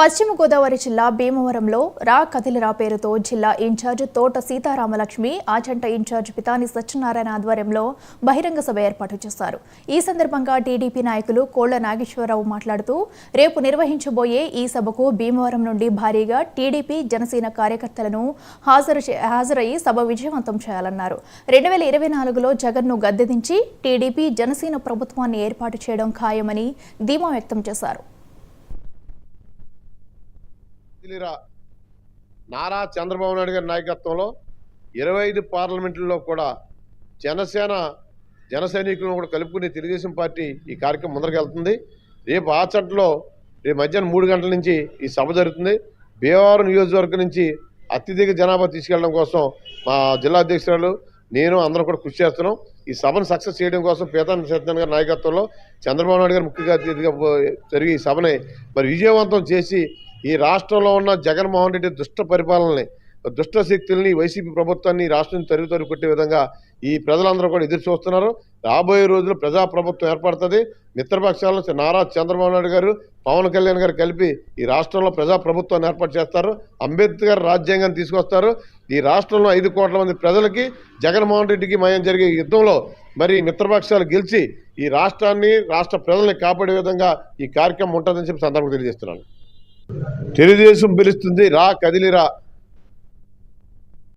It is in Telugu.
పశ్చిమ గోదావరి జిల్లా భీమవరంలో రా కదిలిరా పేరుతో జిల్లా ఇన్ఛార్జ్ తోట సీతారామలక్ష్మి, ఆచంట ఇన్ఛార్జ్ పితాని సత్యనారాయణ ఆధ్వర్యంలో బహిరంగ సభ ఏర్పాటు చేశారు. ఈ సందర్భంగా టీడీపీ నాయకులు కోళ్ల నాగేశ్వరరావు మాట్లాడుతూ, రేపు నిర్వహించబోయే ఈ సభకు భీమవరం నుండి భారీగా టీడీపీ, జనసేన కార్యకర్తలను హాజరయ్యి సభ విజయవంతం చేయాలన్నారు. 2024లో జగన్ను గద్దెదించి టీడీపీ, జనసేన ప్రభుత్వాన్ని ఏర్పాటు చేయడం ఖాయమని ధీమా వ్యక్తం చేశారు. నారా చంద్రబాబు నాయుడు గారి నాయకత్వంలో 25 పార్లమెంట్లలో కూడా జన సైనికులను కూడా కలుపుకుని తెలుగుదేశం పార్టీ ఈ కార్యక్రమం ముందరకెళ్తుంది. రేపు ఆచంటలో రేపు మధ్యాహ్నం 3 గంటల నుంచి ఈ సభ జరుగుతుంది. భీమవరం నియోజకవర్గం నుంచి అత్యధిక జనాభా తీసుకెళ్లడం కోసం మా జిల్లా అధ్యక్షురాలు నేను అందరం కూడా కృషి చేస్తున్నాం. ఈ సభను సక్సెస్ చేయడం కోసం పీతాని సత్యనారాయణ గారి నాయకత్వంలో చంద్రబాబు నాయుడు గారు ముఖ్య అతిథిగా జరిగి ఈ సభని విజయవంతం చేసి ఈ రాష్ట్రంలో ఉన్న జగన్మోహన్ రెడ్డి దుష్ట పరిపాలనని, దుష్ట శక్తుల్ని, వైసీపీ ప్రభుత్వాన్ని రాష్ట్రం తరుగు కొట్టే విధంగా ఈ ప్రజలందరూ కూడా ఎదురు చూస్తున్నారు. రాబోయే రోజుల్లో ప్రజాప్రభుత్వం ఏర్పడుతుంది. మిత్రపక్షాలను నారా చంద్రబాబు నాయుడు గారు, పవన్ కళ్యాణ్ గారు కలిపి ఈ రాష్ట్రంలో ప్రజాప్రభుత్వాన్ని ఏర్పాటు చేస్తారు. అంబేద్కర్ రాజ్యాంగాన్ని తీసుకొస్తారు. ఈ రాష్ట్రంలో 5 కోట్ల మంది ప్రజలకి జగన్మోహన్ రెడ్డికి మయం జరిగే యుద్ధంలో మిత్రపక్షాలు గెలిచి ఈ రాష్ట్రాన్ని, రాష్ట్ర ప్రజల్ని కాపాడే విధంగా ఈ కార్యక్రమం ఉంటుందని చెప్పి సందర్భంగా తెలియజేస్తున్నాను. తెలుగుదేశం పిలుస్తుంది, రా కదిలిరా.